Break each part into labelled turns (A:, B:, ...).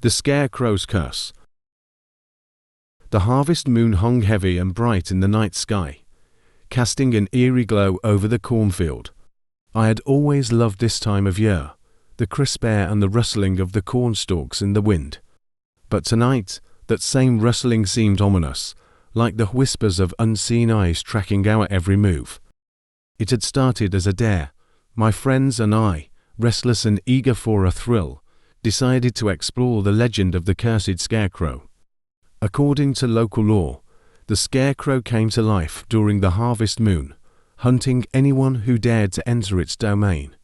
A: The Scarecrow's Curse. The harvest moon hung heavy and bright in the night sky, casting an eerie glow over the cornfield. I had always loved this time of year, the crisp air and the rustling of the corn stalks in the wind. But tonight, that same rustling seemed ominous, like the whispers of unseen eyes tracking our every move. It had started as a dare. My friends and I, restless and eager for a thrill, decided to explore the legend of the cursed scarecrow. According to local law, the scarecrow came to life during the harvest moon, hunting anyone who dared to enter its domain.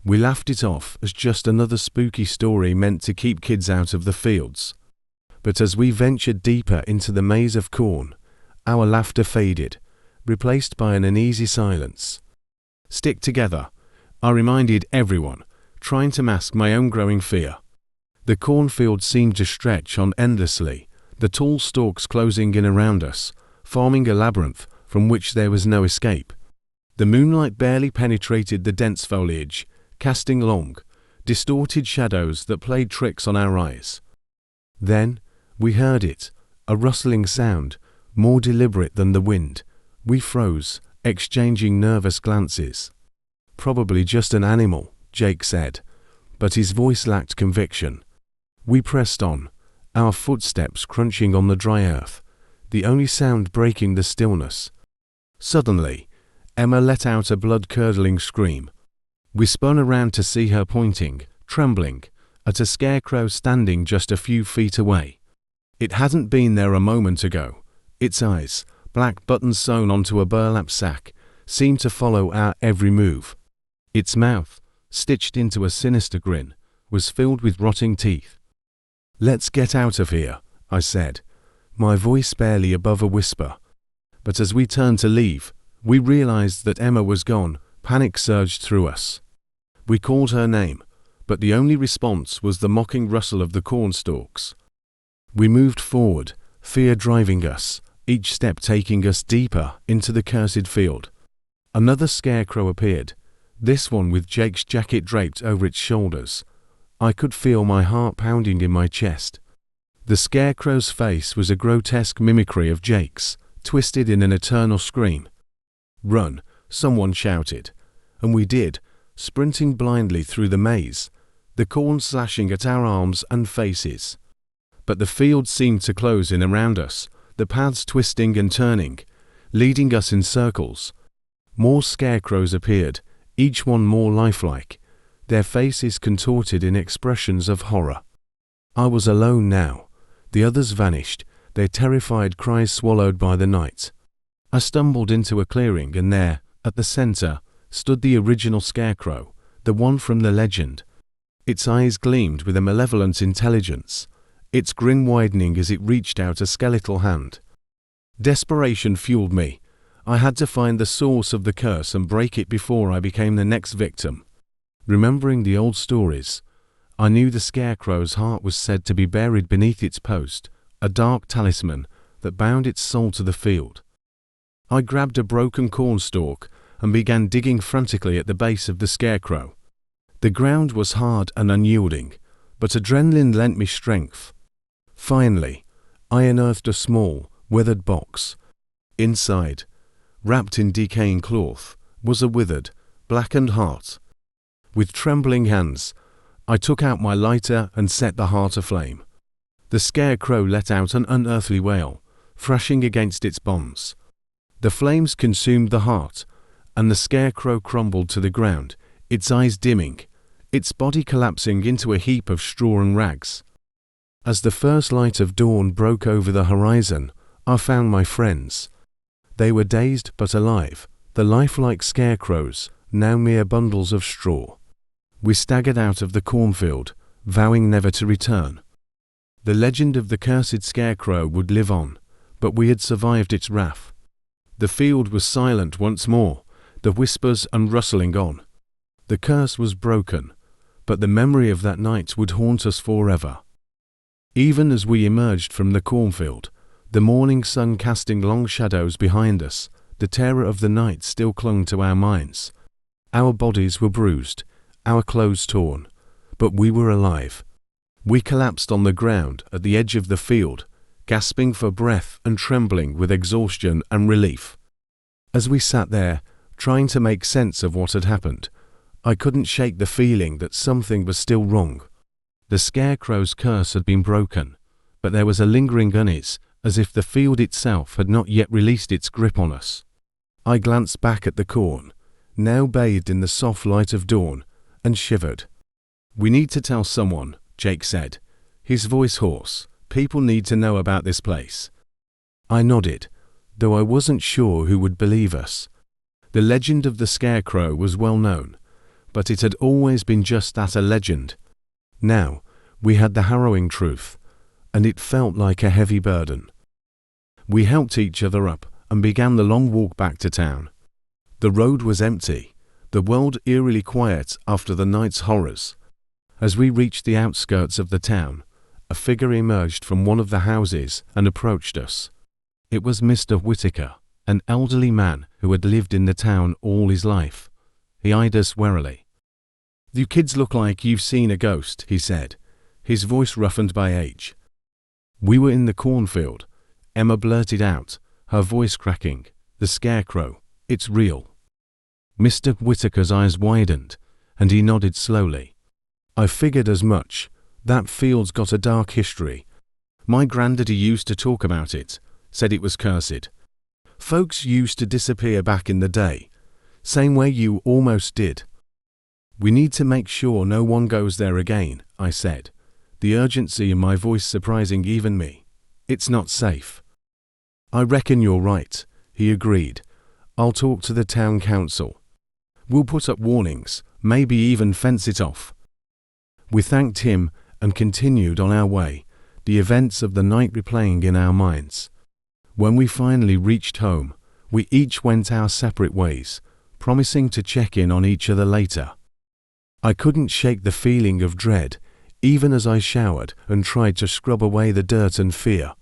A: We laughed it off as just another spooky story meant to keep kids out of the fields. But as we ventured deeper into the maze of corn, our laughter faded, replaced by an uneasy silence. "Stick together," I reminded everyone, trying to mask my own growing fear. The cornfield seemed to stretch on endlessly, the tall stalks closing in around us, forming a labyrinth from which there was no escape. The moonlight barely penetrated the dense foliage, casting long, distorted shadows that played tricks on our eyes. Then, we heard it, a rustling sound, more deliberate than the wind. We froze, exchanging nervous glances. "Probably just an animal," Jake said, but his voice lacked conviction. We pressed on, our footsteps crunching on the dry earth, the only sound breaking the stillness. Suddenly, Emma let out a blood-curdling scream. We spun around to see her pointing, trembling, at a scarecrow standing just a few feet away. It hadn't been there a moment ago. Its eyes, black buttons sewn onto a burlap sack, seemed to follow our every move. Its mouth, stitched into a sinister grin, was filled with rotting teeth. "Let's get out of here," I said, my voice barely above a whisper. But as we turned to leave, we realized that Emma was gone. Panic surged through us. We called her name, but the only response was the mocking rustle of the corn stalks. We moved forward, fear driving us, each step taking us deeper into the cursed field. Another scarecrow appeared, this one with Jake's jacket draped over its shoulders. I could feel my heart pounding in my chest. The scarecrow's face was a grotesque mimicry of Jake's, twisted in an eternal scream. "Run," someone shouted, and we did, sprinting blindly through the maze, the corn slashing at our arms and faces. But the field seemed to close in around us, the paths twisting and turning, leading us in circles. More scarecrows appeared, each one more lifelike, their faces contorted in expressions of horror. I was alone now. The others vanished, their terrified cries swallowed by the night. I stumbled into a clearing, and there, at the center, stood the original scarecrow, the one from the legend. Its eyes gleamed with a malevolent intelligence, its grin widening as it reached out a skeletal hand. Desperation fueled me. I had to find the source of the curse and break it before I became the next victim. Remembering the old stories, I knew the scarecrow's heart was said to be buried beneath its post, a dark talisman that bound its soul to the field. I grabbed a broken cornstalk and began digging frantically at the base of the scarecrow. The ground was hard and unyielding, but adrenaline lent me strength. Finally, I unearthed a small, weathered box. Inside, wrapped in decaying cloth, was a withered, blackened heart. With trembling hands, I took out my lighter and set the heart aflame. The scarecrow let out an unearthly wail, thrashing against its bonds. The flames consumed the heart, and the scarecrow crumbled to the ground, its eyes dimming, its body collapsing into a heap of straw and rags. As the first light of dawn broke over the horizon, I found my friends. They were dazed but alive, the lifelike scarecrows, now mere bundles of straw. We staggered out of the cornfield, vowing never to return. The legend of the cursed scarecrow would live on, but we had survived its wrath. The field was silent once more, the whispers and rustling on. The curse was broken, but the memory of that night would haunt us forever. Even as we emerged from the cornfield, the morning sun casting long shadows behind us, the terror of the night still clung to our minds. Our bodies were bruised, our clothes torn, but we were alive. We collapsed on the ground at the edge of the field, gasping for breath and trembling with exhaustion and relief. As we sat there, trying to make sense of what had happened, I couldn't shake the feeling that something was still wrong. The scarecrow's curse had been broken, but there was a lingering unease, as if the field itself had not yet released its grip on us. I glanced back at the corn, now bathed in the soft light of dawn, and shivered. "We need to tell someone," Jake said, his voice hoarse. "People need to know about this place." I nodded, though I wasn't sure who would believe us. The legend of the scarecrow was well known, but it had always been just that, a legend. Now, we had the harrowing truth, and it felt like a heavy burden. We helped each other up and began the long walk back to town. The road was empty, the world eerily quiet after the night's horrors. As we reached the outskirts of the town, a figure emerged from one of the houses and approached us. It was Mr. Whitaker, an elderly man who had lived in the town all his life. He eyed us warily. "You kids look like you've seen a ghost," he said, his voice roughened by age. "We were in the cornfield," Emma blurted out, her voice cracking. "The scarecrow, it's real." Mr. Whitaker's eyes widened, and he nodded slowly. "I figured as much. That field's got a dark history. My granddaddy used to talk about it, said it was cursed. Folks used to disappear back in the day, same way you almost did." "We need to make sure no one goes there again," I said, the urgency in my voice surprising even me. "It's not safe." "I reckon you're right," he agreed. "I'll talk to the town council. We'll put up warnings, maybe even fence it off." We thanked him and continued on our way, the events of the night replaying in our minds. When we finally reached home, we each went our separate ways, promising to check in on each other later. I couldn't shake the feeling of dread, even as I showered and tried to scrub away the dirt and fear.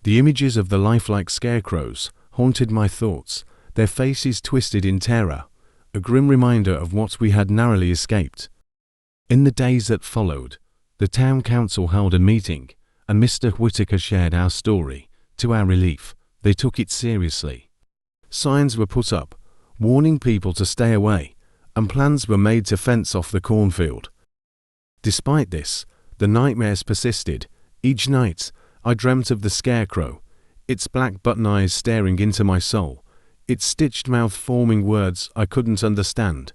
A: The images of the lifelike scarecrows haunted my thoughts, their faces twisted in terror, a grim reminder of what we had narrowly escaped. In the days that followed, the town council held a meeting, and Mr. Whitaker shared our story. To our relief, they took it seriously. Signs were put up, warning people to stay away, and plans were made to fence off the cornfield. Despite this, the nightmares persisted. Each night, I dreamt of the scarecrow, its black button eyes staring into my soul, its stitched mouth forming words I couldn't understand.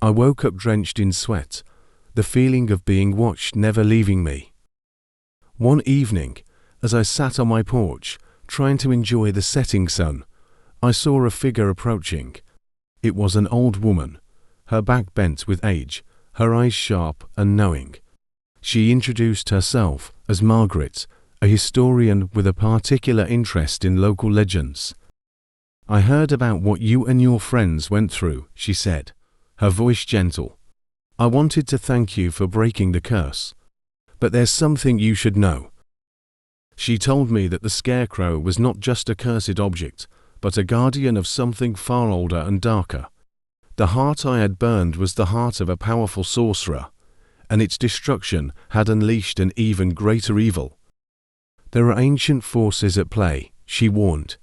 A: I woke up drenched in sweat, the feeling of being watched never leaving me. One evening, as I sat on my porch, trying to enjoy the setting sun, I saw a figure approaching. It was an old woman, her back bent with age, her eyes sharp and knowing. She introduced herself as Margaret, a historian with a particular interest in local legends. "I heard about what you and your friends went through," she said, her voice gentle. "I wanted to thank you for breaking the curse. But there's something you should know." She told me that the scarecrow was not just a cursed object, but a guardian of something far older and darker. The heart I had burned was the heart of a powerful sorcerer, and its destruction had unleashed an even greater evil. "There are ancient forces at play," she warned,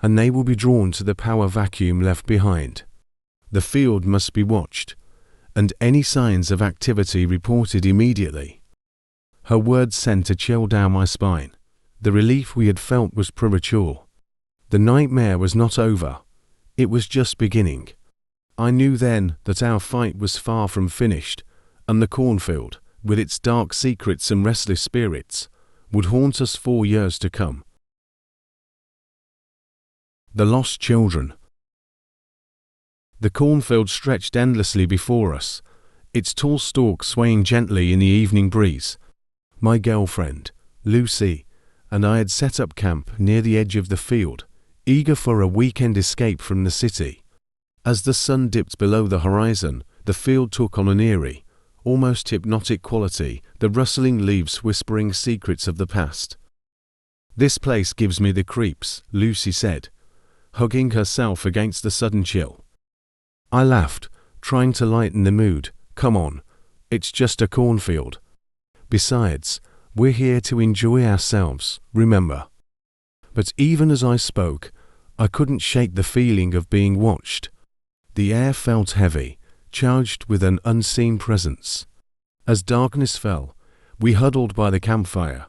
A: "and they will be drawn to the power vacuum left behind. The field must be watched, and any signs of activity reported immediately." Her words sent a chill down my spine. The relief we had felt was premature. The nightmare was not over. It was just beginning. I knew then that our fight was far from finished, and the cornfield, with its dark secrets and restless spirits, would haunt us for years to come. The lost children. The cornfield stretched endlessly before us, its tall stalk swaying gently in the evening breeze. My girlfriend, Lucy, and I had set up camp near the edge of the field, eager for a weekend escape from the city. As the sun dipped below the horizon, the field took on an eerie, almost hypnotic quality, the rustling leaves whispering secrets of the past. "This place gives me the creeps," Lucy said, hugging herself against the sudden chill. I laughed, trying to lighten the mood. "Come on, it's just a cornfield." Besides, we're here to enjoy ourselves, remember." But even as I spoke, I couldn't shake the feeling of being watched. The air felt heavy, charged with an unseen presence. As darkness fell, we huddled by the campfire,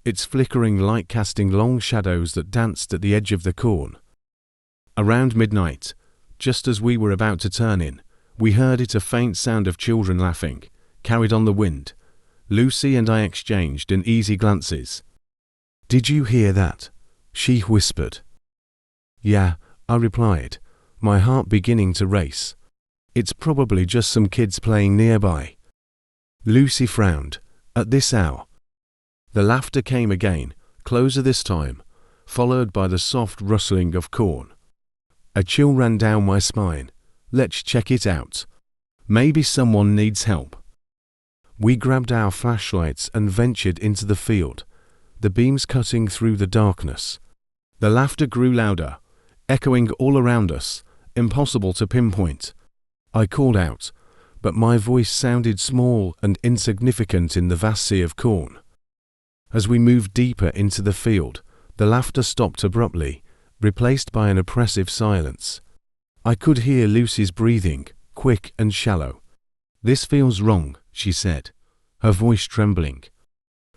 A: its flickering light casting long shadows that danced at the edge of the corn. Around midnight, just as we were about to turn in, we heard a faint sound of children laughing, carried on the wind. Lucy and I exchanged uneasy glances. "Did you hear that?" she whispered. "Yeah," I replied, my heart beginning to race. "It's probably just some kids playing nearby." Lucy frowned. "At this hour?" The laughter came again, closer this time, followed by the soft rustling of corn. A chill ran down my spine. "Let's check it out. Maybe someone needs help." We grabbed our flashlights and ventured into the field, the beams cutting through the darkness. The laughter grew louder, echoing all around us, impossible to pinpoint. I called out, but my voice sounded small and insignificant in the vast sea of corn. As we moved deeper into the field, the laughter stopped abruptly, replaced by an oppressive silence. I could hear Lucy's breathing, quick and shallow. "This feels wrong," she said, her voice trembling.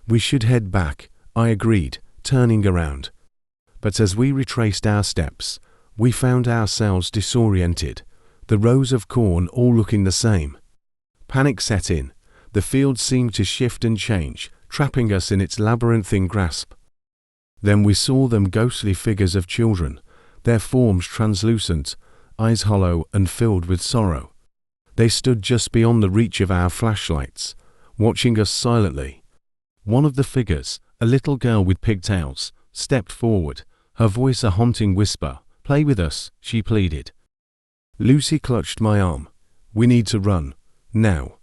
A: "We should head back," I agreed, turning around. But as we retraced our steps, we found ourselves disoriented, the rows of corn all looking the same. Panic set in. The field seemed to shift and change, trapping us in its labyrinthine grasp. Then we saw them ghostly figures of children, their forms translucent, eyes hollow and filled with sorrow. They stood just beyond the reach of our flashlights, watching us silently. One of the figures, a little girl with pigtails, stepped forward, her voice a haunting whisper. "Play with us," she pleaded. Lucy clutched my arm. "We need to run. Now."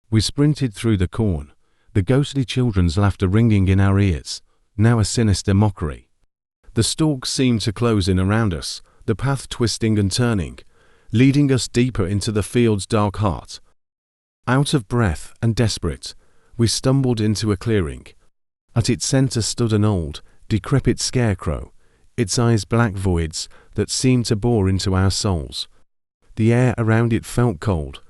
A: We sprinted through the corn, the ghostly children's laughter ringing in our ears, now a sinister mockery. The stalks seemed to close in around us, the path twisting and turning, leading us deeper into the field's dark heart. Out of breath and desperate, we stumbled into a clearing. At its center stood an old, decrepit scarecrow, its eyes black voids that seemed to bore into our souls. The air around it felt cold,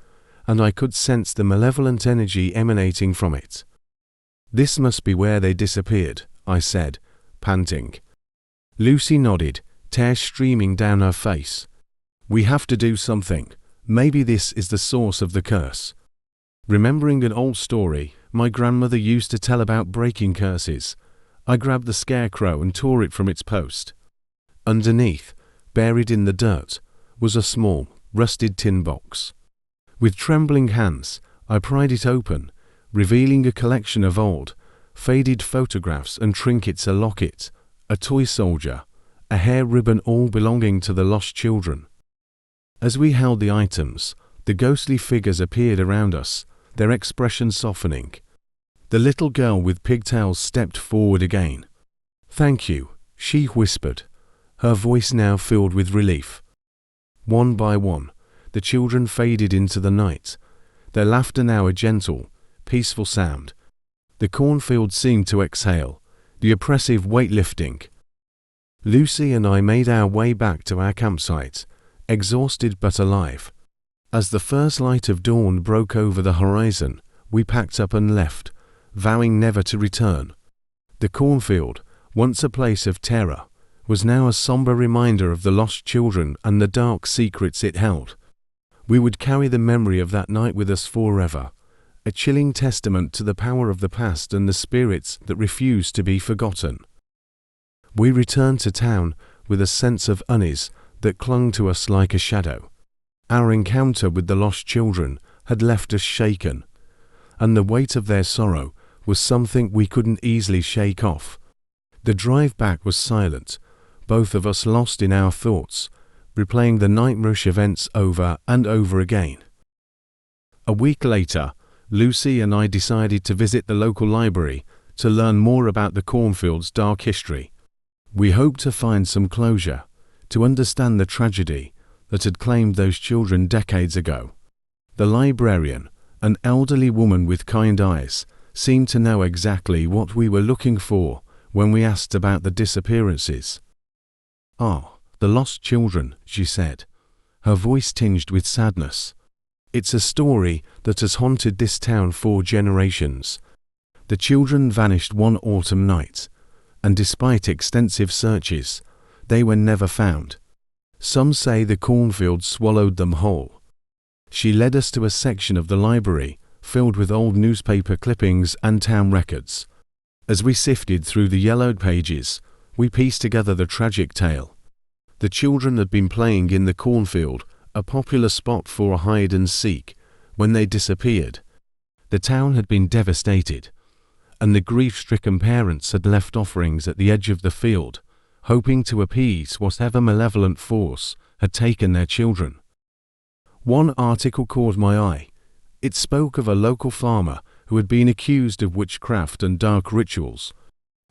A: and I could sense the malevolent energy emanating from it. "This must be where they disappeared," I said, panting. Lucy nodded, tears streaming down her face. "We have to do something. Maybe this is the source of the curse." Remembering an old story my grandmother used to tell about breaking curses, I grabbed the scarecrow and tore it from its post. Underneath, buried in the dirt, was a small, rusted tin box. With trembling hands, I pried it open, revealing a collection of old, faded photographs and trinkets: a locket, a toy soldier, a hair ribbon, all belonging to the lost children. As we held the items, the ghostly figures appeared around us, their expressions softening. The little girl with pigtails stepped forward again. "Thank you," she whispered, her voice now filled with relief. One by one, the children faded into the night, their laughter now a gentle, peaceful sound. The cornfield seemed to exhale, the oppressive weight lifting. Lucy and I made our way back to our campsite, exhausted but alive. As the first light of dawn broke over the horizon, we packed up and left, vowing never to return. The cornfield, once a place of terror, was now a somber reminder of the lost children and the dark secrets it held. We would carry the memory of that night with us forever, a chilling testament to the power of the past and the spirits that refuse to be forgotten. We returned to town with a sense of unease that clung to us like a shadow. Our encounter with the lost children had left us shaken, and the weight of their sorrow was something we couldn't easily shake off. The drive back was silent, both of us lost in our thoughts, replaying the nightmarish events over and over again. A week later, Lucy and I decided to visit the local library to learn more about the cornfield's dark history. We hoped to find some closure, to understand the tragedy that had claimed those children decades ago. The librarian, an elderly woman with kind eyes, seemed to know exactly what we were looking for when we asked about the disappearances. "Ah, the lost children," she said, her voice tinged with sadness. "It's a story that has haunted this town for generations. The children vanished one autumn night, and despite extensive searches, they were never found. Some say the cornfield swallowed them whole." She led us to a section of the library filled with old newspaper clippings and town records. As we sifted through the yellowed pages, we pieced together the tragic tale. The children had been playing in the cornfield, a popular spot for a hide and seek, when they disappeared. The town had been devastated, and the grief-stricken parents had left offerings at the edge of the field, hoping to appease whatever malevolent force had taken their children. One article caught my eye. It spoke of a local farmer who had been accused of witchcraft and dark rituals.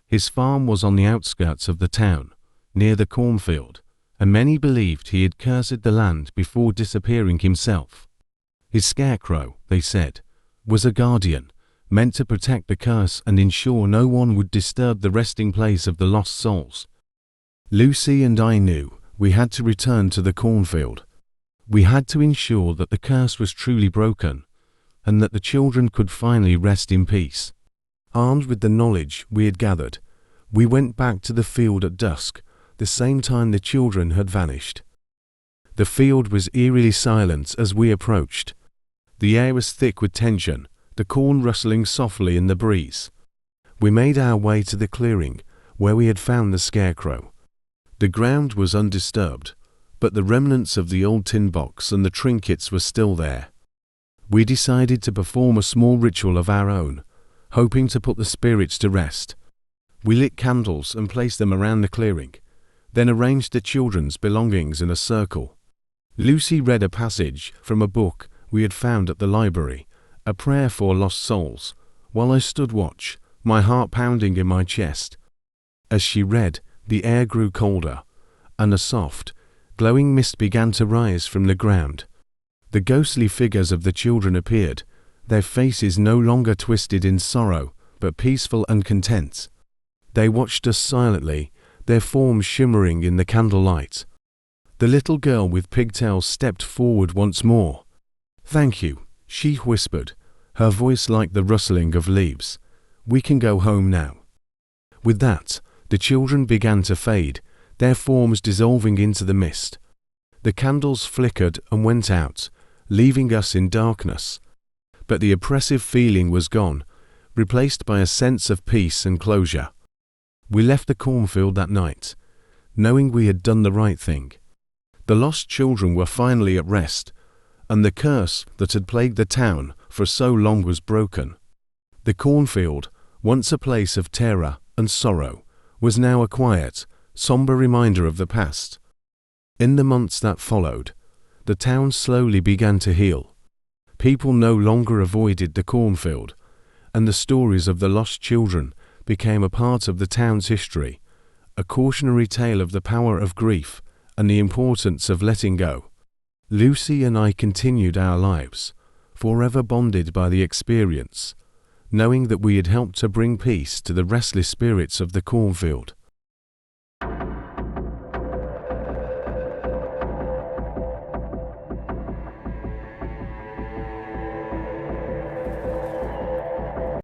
A: His farm was on the outskirts of the town, near the cornfield, and many believed he had cursed the land before disappearing himself. His scarecrow, they said, was a guardian, meant to protect the curse and ensure no one would disturb the resting place of the lost souls. Lucy and I knew we had to return to the cornfield. We had to ensure that the curse was truly broken, and that the children could finally rest in peace. Armed with the knowledge we had gathered, we went back to the field at dusk, the same time the children had vanished. The field was eerily silent as we approached. The air was thick with tension, the corn rustling softly in the breeze. We made our way to the clearing, where we had found the scarecrow. The ground was undisturbed, but the remnants of the old tin box and the trinkets were still there. We decided to perform a small ritual of our own, hoping to put the spirits to rest. We lit candles and placed them around the clearing, then arranged the children's belongings in a circle. Lucy read a passage from a book we had found at the library, a prayer for lost souls, while I stood watch, my heart pounding in my chest. As she read, the air grew colder, and a soft, glowing mist began to rise from the ground. The ghostly figures of the children appeared, their faces no longer twisted in sorrow, but peaceful and content. They watched us silently, their forms shimmering in the candlelight. The little girl with pigtails stepped forward once more. "Thank you," she whispered, her voice like the rustling of leaves. "We can go home now." With that, the children began to fade, their forms dissolving into the mist. The candles flickered and went out, leaving us in darkness. But the oppressive feeling was gone, replaced by a sense of peace and closure. We left the cornfield that night, knowing we had done the right thing. The lost children were finally at rest, and the curse that had plagued the town for so long was broken. The cornfield, once a place of terror and sorrow, was now a quiet, somber reminder of the past. In the months that followed, the town slowly began to heal. People no longer avoided the cornfield, and the stories of the lost children became a part of the town's history, a cautionary tale of the power of grief and the importance of letting go. Lucy and I continued our lives, forever bonded by the experience, knowing that we had helped to bring peace to the restless spirits of the cornfield.